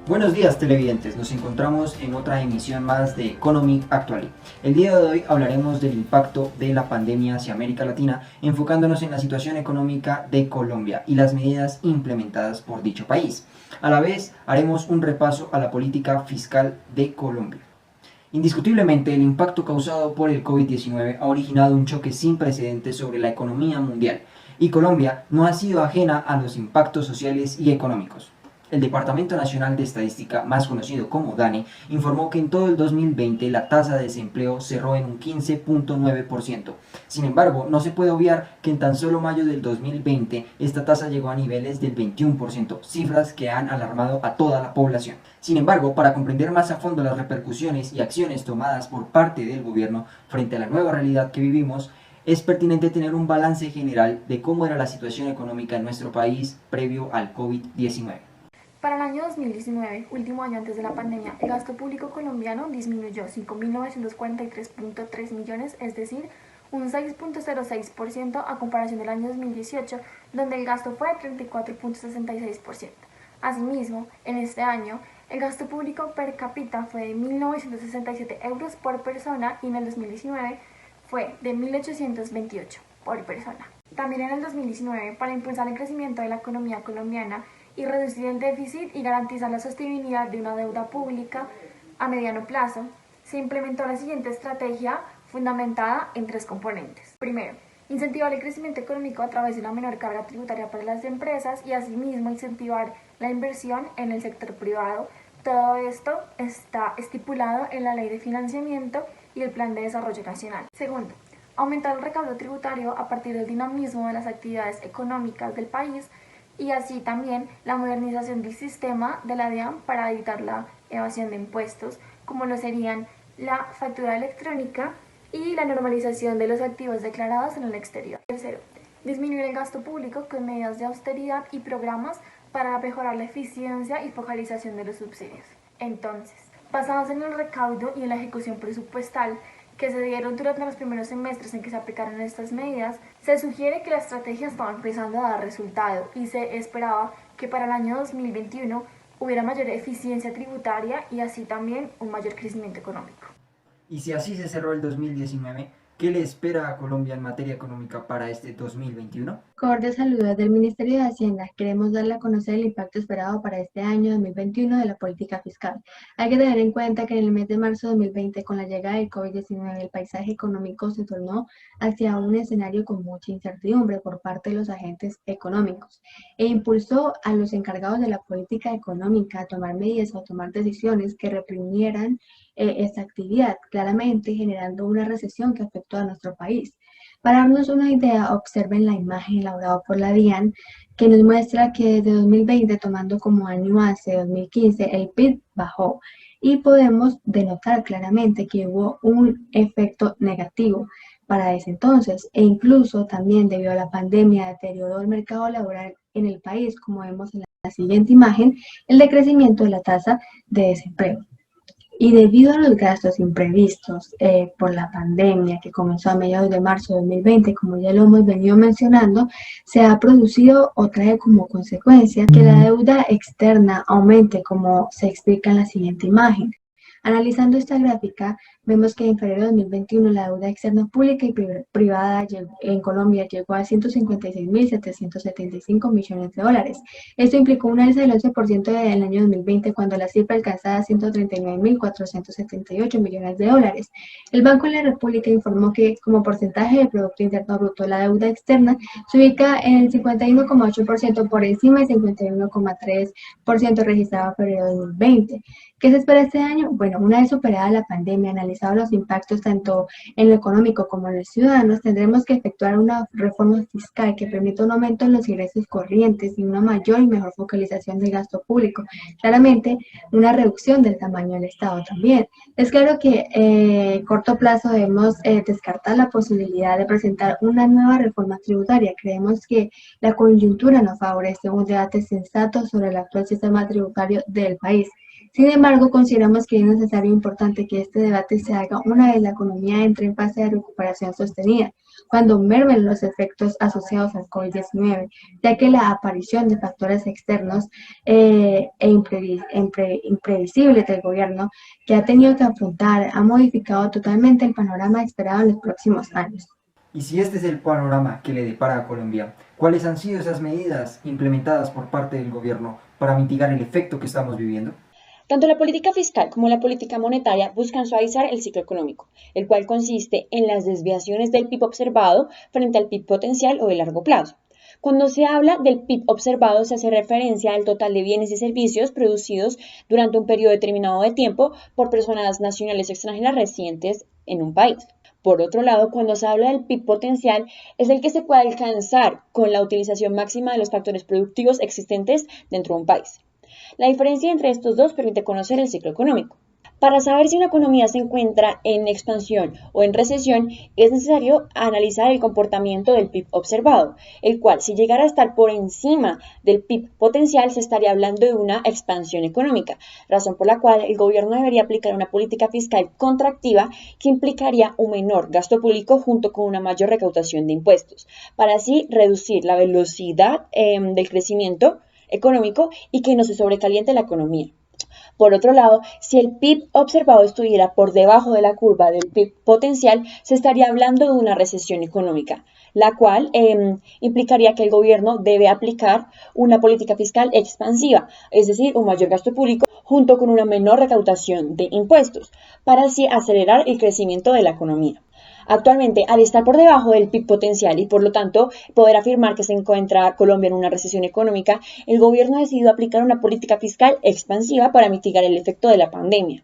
Buenos días televidentes, nos encontramos en otra emisión más de Economic Actually. El día de hoy hablaremos del impacto de la pandemia hacia América Latina, enfocándonos en la situación económica de Colombia y las medidas implementadas por dicho país. A la vez haremos un repaso a la política fiscal de Colombia. Indiscutiblemente, el impacto causado por el COVID-19 ha originado un choque sin precedentes sobre la economía mundial, y Colombia no ha sido ajena a los impactos sociales y económicos. El Departamento Nacional de Estadística, más conocido como DANE, informó que en todo el 2020 la tasa de desempleo cerró en un 15.9%. Sin embargo, no se puede obviar que en tan solo mayo del 2020 esta tasa llegó a niveles del 21%, cifras que han alarmado a toda la población. Sin embargo, para comprender más a fondo las repercusiones y acciones tomadas por parte del gobierno frente a la nueva realidad que vivimos, es pertinente tener un balance general de cómo era la situación económica en nuestro país previo al COVID-19. Para el año 2019, último año antes de la pandemia, el gasto público colombiano disminuyó 5.943.3 millones, es decir, un 6.06% a comparación del año 2018, donde el gasto fue de 34.66%. Asimismo, en este año, el gasto público per cápita fue de 1.967 euros por persona y en el 2019 fue de 1.828 por persona. También en el 2019, para impulsar el crecimiento de la economía colombiana y reducir el déficit y garantizar la sostenibilidad de una deuda pública a mediano plazo, se implementó la siguiente estrategia fundamentada en tres componentes. Primero, incentivar el crecimiento económico a través de una menor carga tributaria para las empresas y asimismo incentivar la inversión en el sector privado. Todo esto está estipulado en la Ley de Financiamiento y el Plan de Desarrollo Nacional. Segundo, aumentar el recaudo tributario a partir del dinamismo de las actividades económicas del país y así también la modernización del sistema de la DIAN para evitar la evasión de impuestos, como lo serían la factura electrónica y la normalización de los activos declarados en el exterior. Tercero, disminuir el gasto público con medidas de austeridad y programas para mejorar la eficiencia y focalización de los subsidios. Entonces, basados en el recaudo y en la ejecución presupuestal que se dieron durante los primeros semestres en que se aplicaron estas medidas, se sugiere que la estrategia estaba empezando a dar resultado y se esperaba que para el año 2021 hubiera mayor eficiencia tributaria y así también un mayor crecimiento económico. Y si así se cerró el 2019, ¿qué le espera a Colombia en materia económica para este 2021? Cordial saludo desde el Ministerio de Hacienda. Queremos darle a conocer el impacto esperado para este año 2021 de la política fiscal. Hay que tener en cuenta que en el mes de marzo de 2020, con la llegada del COVID-19, el paisaje económico se tornó hacia un escenario con mucha incertidumbre por parte de los agentes económicos e impulsó a los encargados de la política económica a tomar medidas o a tomar decisiones que reprimieran esta actividad, claramente generando una recesión que afectó a nuestro país. Para darnos una idea, observen la imagen elaborada por la DIAN que nos muestra que desde 2020, tomando como año base 2015, el PIB bajó y podemos denotar claramente que hubo un efecto negativo para ese entonces e incluso también debido a la pandemia deterioró el mercado laboral en el país, como vemos en la siguiente imagen, el decrecimiento de la tasa de desempleo. Y debido a los gastos imprevistos por la pandemia que comenzó a mediados de marzo de 2020, como ya lo hemos venido mencionando, se ha producido o trae como consecuencia que la deuda externa aumente, como se explica en la siguiente imagen. Analizando esta gráfica, vemos que en febrero de 2021 la deuda externa pública y privada en Colombia llegó a 156.775 millones de dólares. Esto implicó un alza del 11% del año 2020 cuando la cifra alcanzaba 139.478 millones de dólares. El Banco de la República informó que como porcentaje del Producto Interno Bruto la deuda externa se ubica en el 51,8% por encima del 51,3% registrado en febrero de 2020. ¿Qué se espera este año? Bueno, una vez superada la pandemia, analizados los impactos tanto en lo económico como en los ciudadanos, tendremos que efectuar una reforma fiscal que permita un aumento en los ingresos corrientes y una mayor y mejor focalización del gasto público. Claramente, una reducción del tamaño del Estado también. Es claro que a corto plazo debemos descartar la posibilidad de presentar una nueva reforma tributaria. Creemos que la coyuntura nos favorece un debate sensato sobre el actual sistema tributario del país. Sin embargo, consideramos que es necesario e importante que este debate se haga una vez la economía entre en fase de recuperación sostenida, cuando mermen los efectos asociados al COVID-19, ya que la aparición de factores externos imprevisibles del gobierno que ha tenido que afrontar ha modificado totalmente el panorama esperado en los próximos años. Y si este es el panorama que le depara a Colombia, ¿cuáles han sido esas medidas implementadas por parte del gobierno para mitigar el efecto que estamos viviendo? Tanto la política fiscal como la política monetaria buscan suavizar el ciclo económico, el cual consiste en las desviaciones del PIB observado frente al PIB potencial o de largo plazo. Cuando se habla del PIB observado se hace referencia al total de bienes y servicios producidos durante un periodo determinado de tiempo por personas nacionales o extranjeras residentes en un país. Por otro lado, cuando se habla del PIB potencial, es el que se puede alcanzar con la utilización máxima de los factores productivos existentes dentro de un país. La diferencia entre estos dos permite conocer el ciclo económico. Para saber si una economía se encuentra en expansión o en recesión, es necesario analizar el comportamiento del PIB observado, el cual, si llegara a estar por encima del PIB potencial, se estaría hablando de una expansión económica, razón por la cual el gobierno debería aplicar una política fiscal contractiva que implicaría un menor gasto público junto con una mayor recaudación de impuestos, para así reducir la velocidad del crecimiento económico y que no se sobrecaliente la economía. Por otro lado, si el PIB observado estuviera por debajo de la curva del PIB potencial, se estaría hablando de una recesión económica, la cual implicaría que el gobierno debe aplicar una política fiscal expansiva, es decir, un mayor gasto público junto con una menor recaudación de impuestos, para así acelerar el crecimiento de la economía. Actualmente, al estar por debajo del PIB potencial y por lo tanto poder afirmar que se encuentra Colombia en una recesión económica, el gobierno ha decidido aplicar una política fiscal expansiva para mitigar el efecto de la pandemia.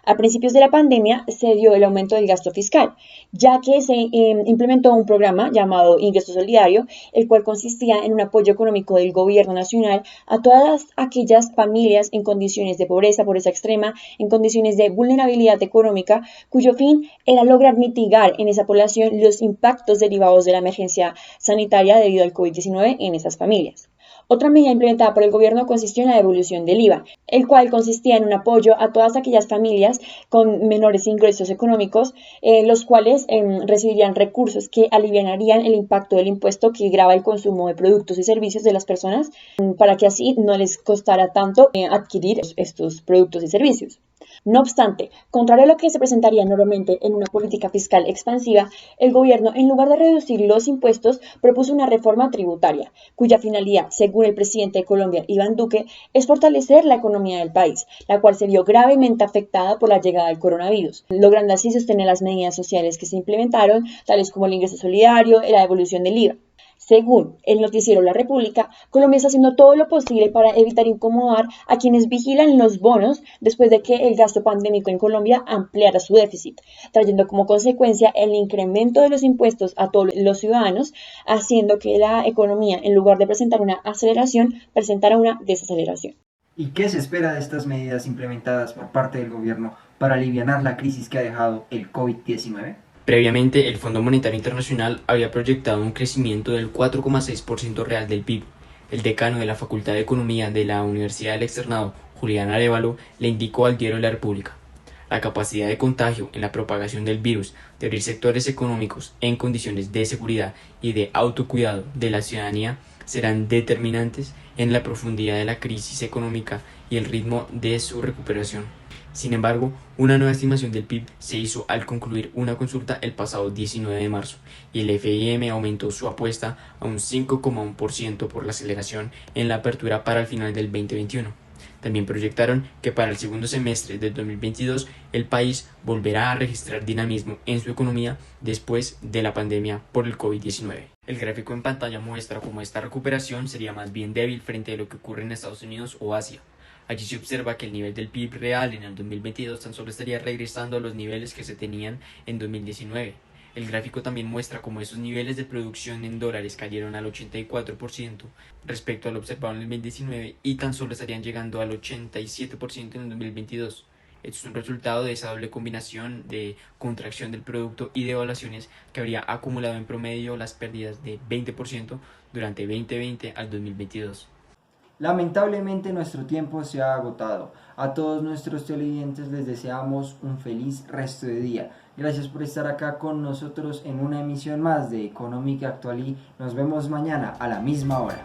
A principios de la pandemia se dio el aumento del gasto fiscal, ya que se implementó un programa llamado Ingreso Solidario, el cual consistía en un apoyo económico del gobierno nacional a todas aquellas familias en condiciones de pobreza extrema, en condiciones de vulnerabilidad económica, cuyo fin era lograr mitigar en esa población los impactos derivados de la emergencia sanitaria debido al COVID-19 en esas familias. Otra medida implementada por el gobierno consistió en la devolución del IVA, el cual consistía en un apoyo a todas aquellas familias con menores ingresos económicos, los cuales recibirían recursos que aliviarían el impacto del impuesto que grava el consumo de productos y servicios de las personas, para que así no les costara tanto adquirir estos productos y servicios. No obstante, contrario a lo que se presentaría normalmente en una política fiscal expansiva, el gobierno, en lugar de reducir los impuestos, propuso una reforma tributaria, cuya finalidad, según el presidente de Colombia, Iván Duque, es fortalecer la economía del país, la cual se vio gravemente afectada por la llegada del coronavirus, logrando así sostener las medidas sociales que se implementaron, tales como el ingreso solidario y la devolución del IVA. Según el noticiero La República, Colombia está haciendo todo lo posible para evitar incomodar a quienes vigilan los bonos después de que el gasto pandémico en Colombia ampliara su déficit, trayendo como consecuencia el incremento de los impuestos a todos los ciudadanos, haciendo que la economía, en lugar de presentar una aceleración, presentara una desaceleración. ¿Y qué se espera de estas medidas implementadas por parte del gobierno para aliviar la crisis que ha dejado el COVID-19? Previamente, el Fondo Monetario Internacional había proyectado un crecimiento del 4,6% real del PIB. El decano de la Facultad de Economía de la Universidad del Externado, Julián Arévalo, le indicó al diario La República: la capacidad de contagio en la propagación del virus, de abrir sectores económicos en condiciones de seguridad y de autocuidado de la ciudadanía serán determinantes en la profundidad de la crisis económica y el ritmo de su recuperación. Sin embargo, una nueva estimación del PIB se hizo al concluir una consulta el pasado 19 de marzo y el FMI aumentó su apuesta a un 5,1% por la aceleración en la apertura para el final del 2021. También proyectaron que para el segundo semestre del 2022 el país volverá a registrar dinamismo en su economía después de la pandemia por el COVID-19. El gráfico en pantalla muestra cómo esta recuperación sería más bien débil frente a lo que ocurre en Estados Unidos o Asia. Allí se observa que el nivel del PIB real en el 2022 tan solo estaría regresando a los niveles que se tenían en 2019. El gráfico también muestra cómo esos niveles de producción en dólares cayeron al 84% respecto al observado en el 2019 y tan solo estarían llegando al 87% en el 2022. Esto es un resultado de esa doble combinación de contracción del producto y devaluaciones que habría acumulado en promedio las pérdidas de 20% durante 2020 al 2022. Lamentablemente nuestro tiempo se ha agotado. A todos nuestros televidentes les deseamos un feliz resto de día. Gracias por estar acá con nosotros en una emisión más de Economic Actually. Nos vemos mañana a la misma hora.